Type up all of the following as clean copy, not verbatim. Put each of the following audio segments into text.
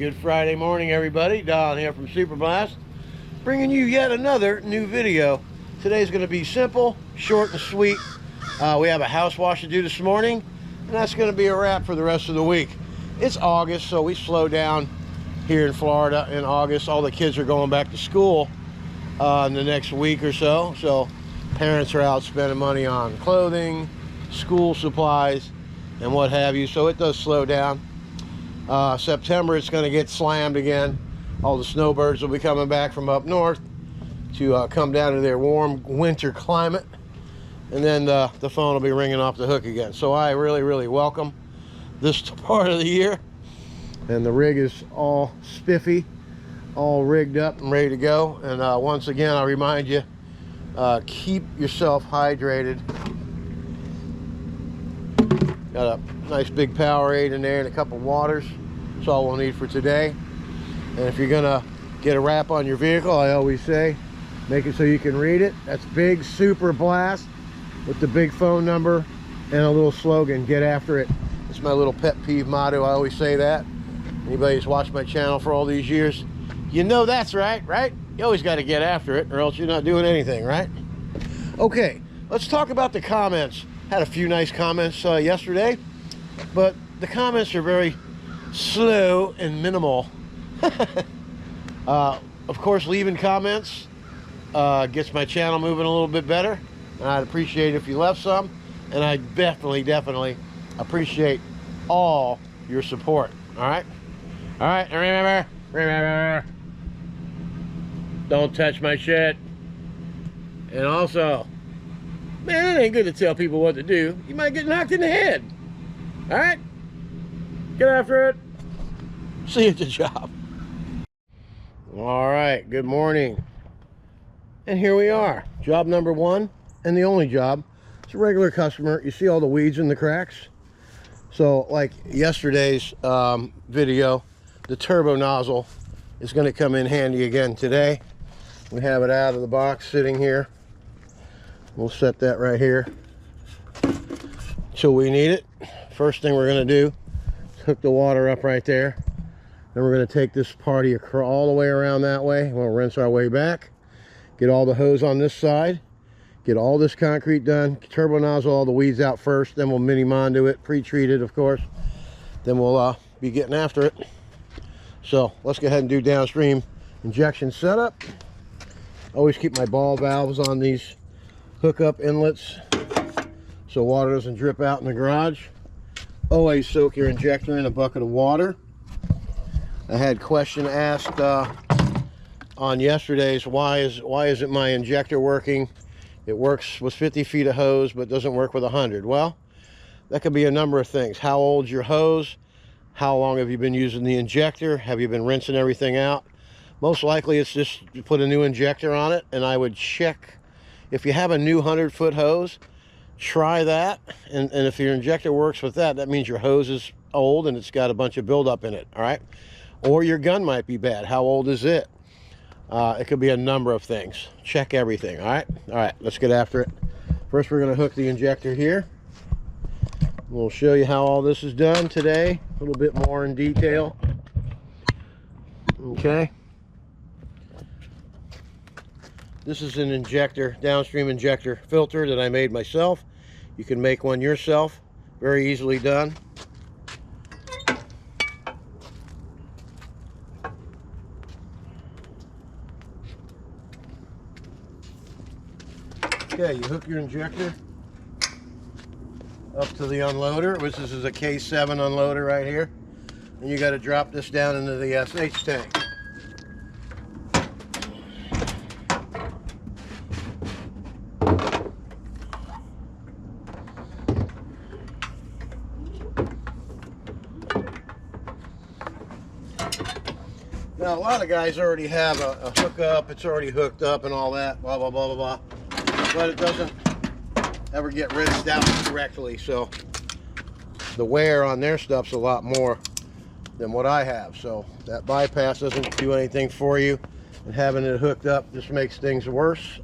Good Friday morning, everybody. Don here from Super Blast, bringing you yet another new video. Today's going to be simple, short, and sweet. We have a house wash to do this morning, and that's going to be a wrap for the rest of the week. It's August, so we slow down here in Florida in August. All the kids are going back to school in the next week or so. So parents are out spending money on clothing, school supplies, and what have you. So it does slow down. September, it's going to get slammed again. All the snowbirds will be coming back from up north to come down to their warm winter climate, and then the phone will be ringing off the hook again. So I really welcome this part of the year, and the rig is all spiffy, all rigged up and ready to go. And once again, I remind you, keep yourself hydrated. Got a nice big Powerade in there and a couple waters. That's all we'll need for today. And if you're gonna get a wrap on your vehicle, I always say, make it so you can read it. That's Big Super Blast with the big phone number and a little slogan, get after it. It's my little pet peeve motto. I always say that. Anybody who's watched my channel for all these years, you know that's right? You always got to get after it, or else you're not doing anything, right? Okay, let's talk about the comments. Had a few nice comments yesterday, but the comments are very slow and minimal. Of course, leaving comments gets my channel moving a little bit better, and I'd appreciate it if you left some, and I definitely appreciate all your support. All right, and remember, don't touch my shit. And also, man, it ain't good to tell people what to do. You might get knocked in the head. All right? Get after it. See you at the job. All right, good morning. And here we are. Job number one, and the only job. It's a regular customer. You see all the weeds in the cracks? So, like yesterday's video, the turbo nozzle is going to come in handy again today. We have it out of the box sitting here. We'll set that right here till we need it. First thing we're going to do is hook the water up right there. Then we're going to take this party all the way around that way. We'll rinse our way back. Get all the hose on this side. Get all this concrete done. Turbo nozzle all the weeds out first. Then we'll mini mondo it, pre-treated of course. Then we'll be getting after it. So let's go ahead and do downstream injection setup. Always keep my ball valves on these hookup inlets so water doesn't drip out in the garage. Always soak your injector in a bucket of water. I had a question asked on yesterday's, why isn't my injector working? It works with 50 feet of hose but doesn't work with 100. Well, that could be a number of things. How old's your hose? How long have you been using the injector? Have you been rinsing everything out? Most likely it's just you put a new injector on it, and I would check. If you have a new 100-foot hose, try that, and if your injector works with that, that means your hose is old and it's got a bunch of buildup in it, all right? Or your gun might be bad. How old is it? It could be a number of things. Check everything, all right? All right, let's get after it. First, we're going to hook the injector here. We'll show you how all this is done today, a little bit more in detail. Okay. This is an injector, downstream injector filter that I made myself. You can make one yourself, very easily done. Okay, you hook your injector up to the unloader, which is a K7 unloader right here. And you got to drop this down into the SH tank. Now, a lot of guys already have a hookup, it's already hooked up and all that, blah, blah, blah, blah, blah. But it doesn't ever get rinsed out correctly, so the wear on their stuff's a lot more than what I have. So that bypass doesn't do anything for you, and having it hooked up just makes things worse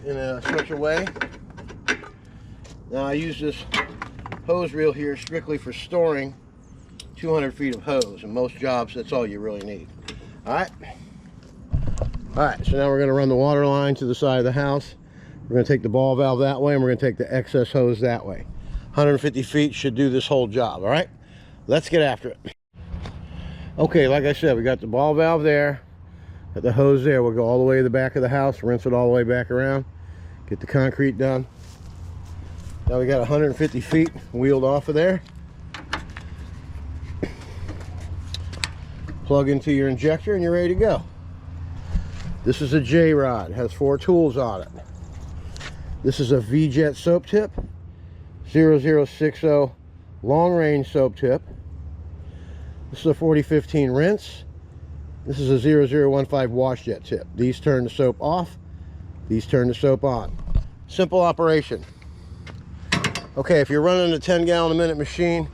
in such a way. Now, I use this hose reel here strictly for storing 200 feet of hose. And most jobs, that's all you really need. All right. All right, so now we're going to run the water line to the side of the house. We're going to take the ball valve that way, and we're going to take the excess hose that way. 150 feet should do this whole job. All right, let's get after it. Okay, like I said, we got the ball valve there, got the hose there. We'll go all the way to the back of the house, rinse it all the way back around, get the concrete done. Now we got 150 feet wheeled off of there. Plug into your injector and you're ready to go. This is a J-Rod, has 4 tools on it. This is a V-Jet soap tip, 0060 long range soap tip. This is a 4015 rinse. This is a 0015 wash jet tip. These turn the soap off, these turn the soap on. Simple operation. Okay, if you're running a 10 gallon a minute machine,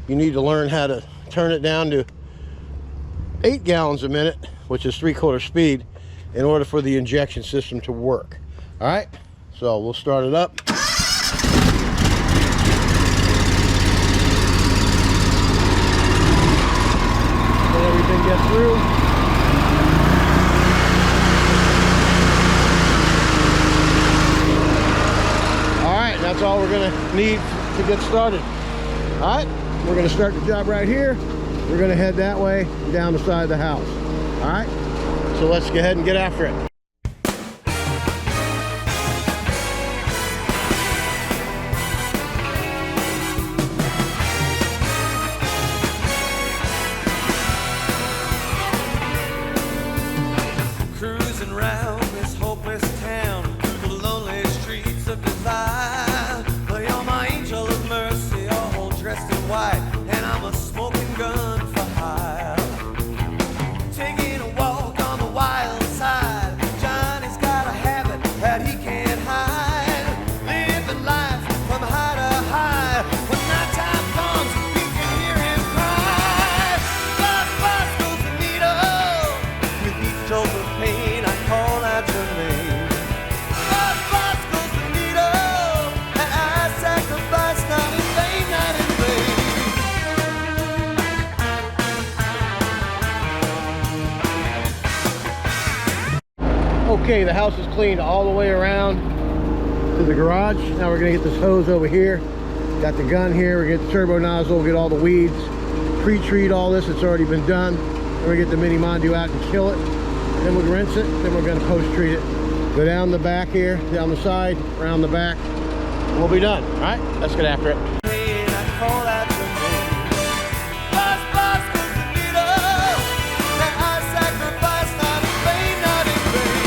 you need to learn how to turn it down to 8 gallons a minute, which is 3/4 speed, in order for the injection system to work. All right, so we'll start it up. Let everything get through. All right, that's all we're gonna need to get started. All right, we're gonna start the job right here. We're gonna head that way down the side of the house. All right, so let's go ahead and get after it. Cruising round this hopeless town through the lonely streets of desire. But you're my angel of mercy, all dressed in white, and I'm a smoking gun for hire. Taking a walk on the wild side, Johnny's got a habit that he can't hide. Living life from high to high. When night time comes, he can hear him cry. Buzz, buzz goes the needle. With each jolt of pain, I call out your name. Buzz, buzz goes the needle, and I sacrifice not in vain, not in vain. Okay, the house is cleaned all the way around to the garage. Now we're gonna get this hose over here. Got the gun here, we get the turbo nozzle, get all the weeds, pre-treat all this, it's already been done. Then we get the mini Mondu out and kill it. Then we'll rinse it, then we're gonna post-treat it. Go down the back here, down the side, around the back. We'll be done, all right? Let's get after it. Pain, I call out your name. Buzz, buzz goes the needle, and I sacrifice not in vain, not in vain.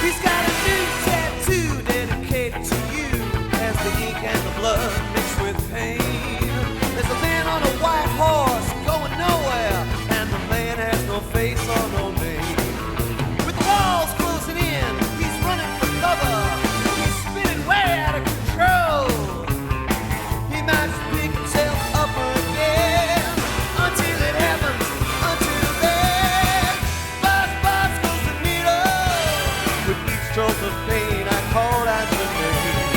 He's got a new tattoo dedicated to you, as the ink and the blood mix with pain. There's a man on a white horse going nowhere, and the man has no face or no name. With the walls closing in, he's running for cover. He's spinning way out of control. He might just pick himself up again, until it happens, until then. Buzz, buzz goes the needle. With each stroke of pain, I call out your name.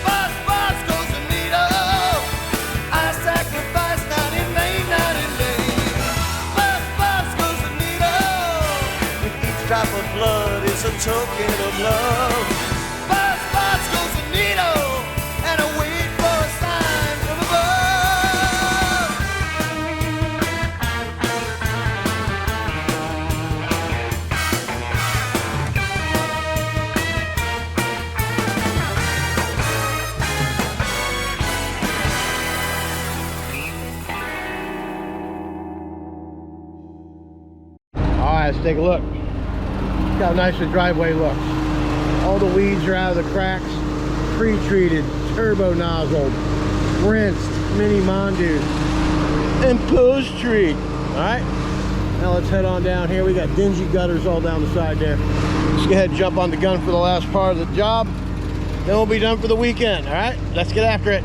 Buzz, buzz goes the needle. I sacrifice not in vain, not in vain. Buzz, buzz goes the needle. With each drop of blood is a token of love. Buzz, buzz goes the needle, and I wait for a sign from above. All right, let's take a look. Look how nice the driveway looks. All the weeds are out of the cracks. Pre-treated, turbo nozzle, rinsed, mini Mondu, and post-treat. All right, now let's head on down here. We got dingy gutters all down the side there. Let's go ahead and jump on the gun for the last part of the job. Then we'll be done for the weekend. All right, let's get after it.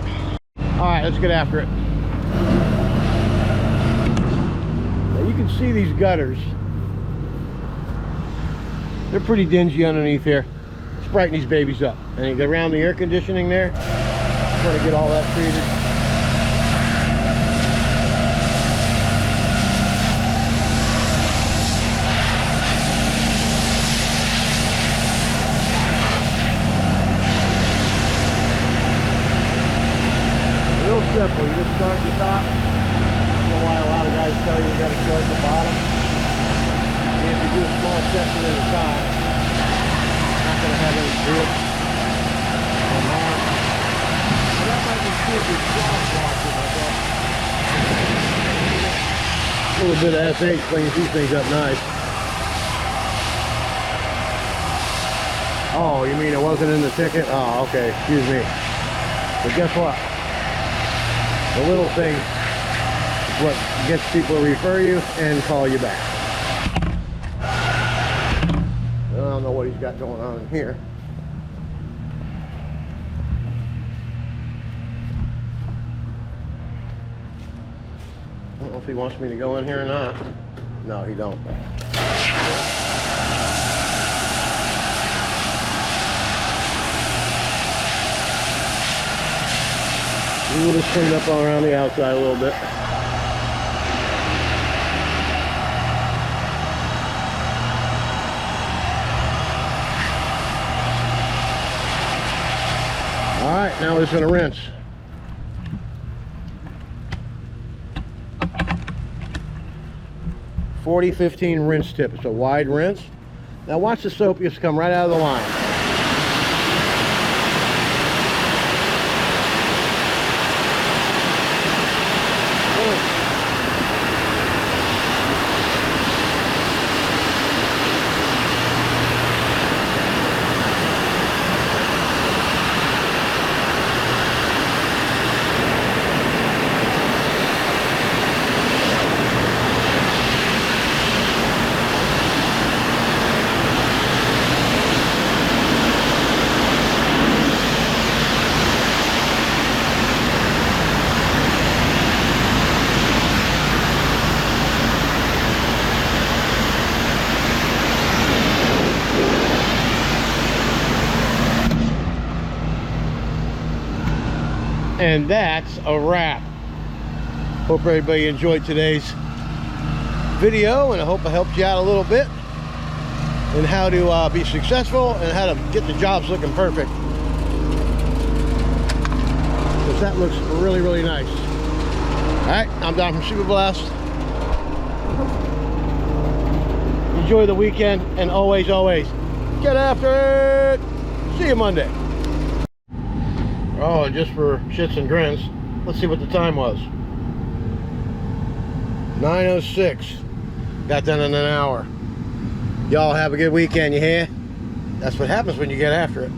All right, let's get after it. Now you can see these gutters. They're pretty dingy underneath here. Let's brighten these babies up. And you go around the air conditioning there. Try to get all that treated. Real simple. You just start at the top. I don't know why a lot of guys tell you got to start at the bottom. And if you do a small section at a time, not going to have any grip on that. But that might be good for cross washing, I guess. A little bit of SH cleans these things up nice. Oh, you mean it wasn't in the ticket? Oh, okay, excuse me. But guess what? The little thing is what gets people to refer you and call you back. I don't know what he's got going on in here. I don't know if he wants me to go in here or not. No, he don't. We'll just clean up all around the outside a little bit. All right, now we're just going to rinse. .40-15 rinse tip. It's a wide rinse. Now watch the soap just come right out of the line. And that's a wrap. Hope everybody enjoyed today's video, and I hope I helped you out a little bit in how to be successful and how to get the jobs looking perfect. Because that looks really, really nice. All right, I'm Don from Super Blast. Enjoy the weekend, and always, always get after it. See you Monday. Oh, just for shits and grins, let's see what the time was. 9:06. Got done in an hour. Y'all have a good weekend, you hear? That's what happens when you get after it.